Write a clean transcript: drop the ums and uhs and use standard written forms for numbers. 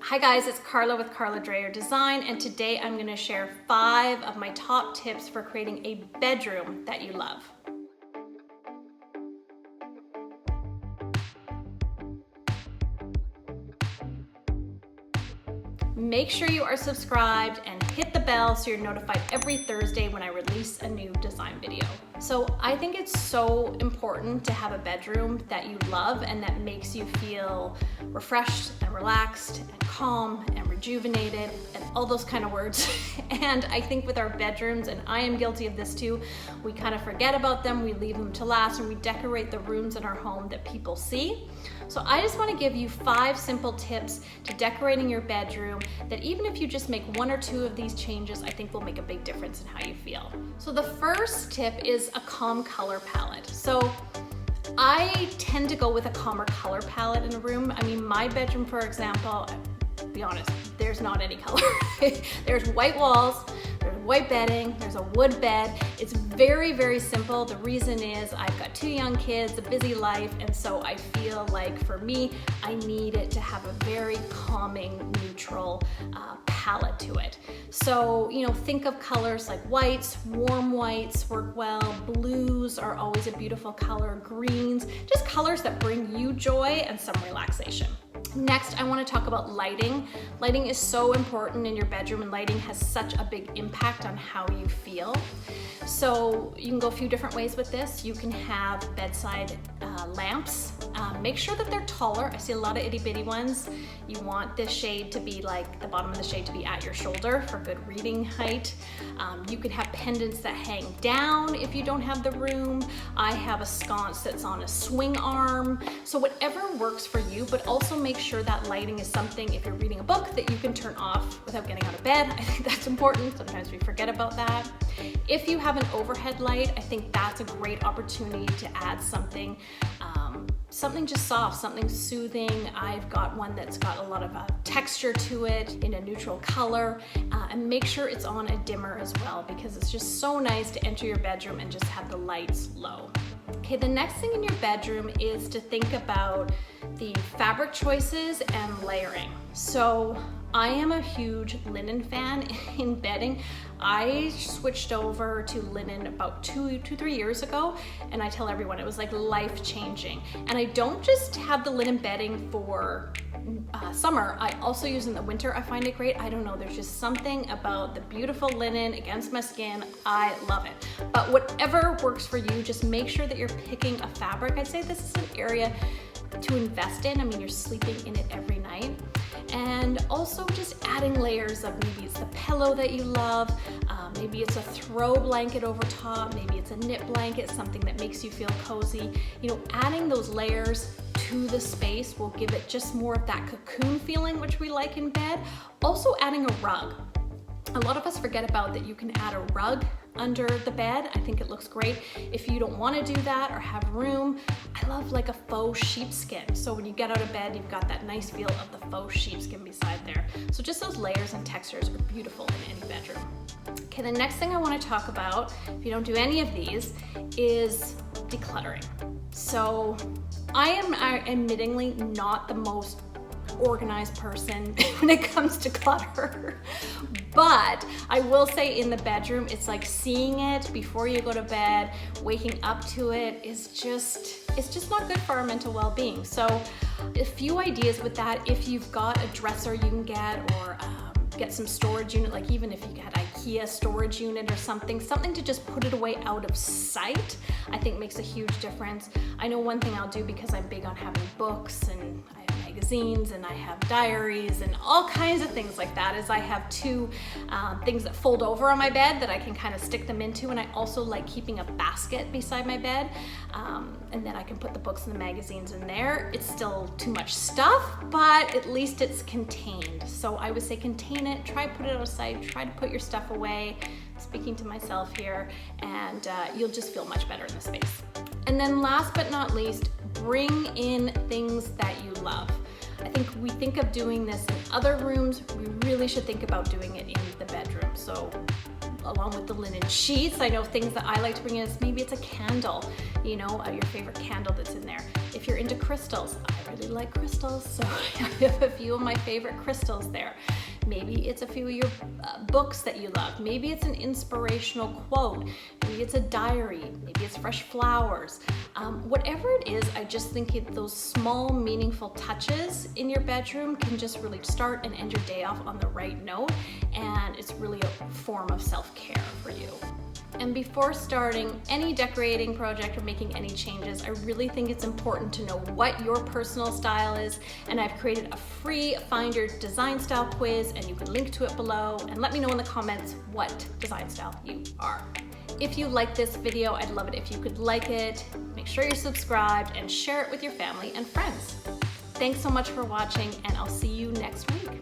Hi guys, it's Carla with Carla Dreyer Design, and today I'm going to share 5 of my top tips for creating a bedroom that you love. Make sure you are subscribed and hit the bell so you're notified every Thursday when I release a new design video. So I think it's so important to have a bedroom that you love and that makes you feel refreshed and relaxed and calm and rejuvenated and all those kind of words. And I think with our bedrooms, and I am guilty of this too, we kind of forget about them, we leave them to last, and we decorate the rooms in our home that people see. So I just want to give you 5 simple tips to decorating your bedroom that even if you just make 1 or 2 of these changes, I think will make a big difference in how you feel. So the first tip is a calm color palette. So I tend to go with a calmer color palette in a room. I mean, my bedroom, for example, to be honest, there's not any color. There's white walls, there's white bedding, there's a wood bed. It's very, very simple. The reason is I've got 2 young kids, a busy life, and so I feel like for me, I need it to have a very calming, neutral palette to it. So, think of colors like whites, warm whites work well, blues are always a beautiful color, greens, just colors that bring you joy and some relaxation. Next, I want to talk about lighting. Lighting is so important in your bedroom, and lighting has such a big impact on how you feel. So you can go a few different ways with this. You can have bedside lamps. Make sure that they're taller. I see a lot of itty bitty ones. You want this shade to be like the bottom of the shade to be at your shoulder for good reading height. You can have pendants that hang down if you don't have the room. I have a sconce that's on a swing arm. So whatever works for you, but also make sure that lighting is something, if you're reading a book, that you can turn off without getting out of bed. I think that's important. Sometimes we forget about that. If you have an overhead light, I think that's a great opportunity to add something just soft, something soothing. I've got one that's got a lot of texture to it in a neutral color, and make sure it's on a dimmer as well, because it's just so nice to enter your bedroom and just have the lights low. Okay, the next thing in your bedroom is to think about the fabric choices and layering. So I am a huge linen fan in bedding. I switched over to linen about 2-3 years ago, and I tell everyone it was like life-changing. And I don't just have the linen bedding for summer, I also use in the winter. I find it great. I don't know, there's just something about the beautiful linen against my skin. I love it. But whatever works for you, just make sure that you're picking a fabric. I'd say this is an area to invest in. I mean, you're sleeping in it every night. And also just adding layers of, maybe it's the pillow that you love, maybe it's a throw blanket over top, maybe it's a knit blanket, something that makes you feel cozy. Adding those layers to the space will give it just more of that cocoon feeling, which we like in bed. Also adding a rug. A lot of us forget about that you can add a rug under the bed. I think it looks great. If you don't want to do that or have room, I love like a faux sheepskin. So when you get out of bed, you've got that nice feel of the faux sheepskin beside there. So just those layers and textures are beautiful in any bedroom. Okay, the next thing I want to talk about, if you don't do any of these, is decluttering. So I am admittingly not the most organized person when it comes to clutter, but I will say in the bedroom, it's like seeing it before you go to bed, waking up to it is it's just not good for our mental well-being. So a few ideas with that: if you've got a dresser you can get, or get some storage unit, like even if you get IKEA storage unit or something to just put it away out of sight, I think makes a huge difference. I know one thing I'll do, because I'm big on having books and I have magazines and I have diaries and all kinds of things like that, is I have 2 things that fold over on my bed that I can kind of stick them into, and I also like keeping a basket beside my bed, and then I can put the books and the magazines in there. It's still too much stuff, but at least it's contained. So I would say contain it, try to put it out of sight, try to put your stuff away, speaking to myself here, and you'll just feel much better in the space. And then last but not least, bring in things that you love. I think we think of doing this in other rooms. We really should think about doing it in the bedroom. So along with the linen sheets, I know things that I like to bring in is maybe it's a candle, your favorite candle that's in there. If you're into crystals, I really like crystals, so I have a few of my favorite crystals there. Maybe it's a few of your books that you love. Maybe it's an inspirational quote. Maybe it's a diary. Maybe it's fresh flowers. Whatever it is, I just think those small, meaningful touches in your bedroom can just really start and end your day off on the right note, and it's really a form of self-care for you. And before starting any decorating project or making any changes, I really think it's important to know what your personal style is. And I've created a free Find Your Design Style quiz, and you can link to it below. And let me know in the comments what design style you are. If you like this video, I'd love it if you could like it, make sure you're subscribed, and share it with your family and friends. Thanks so much for watching, and I'll see you next week.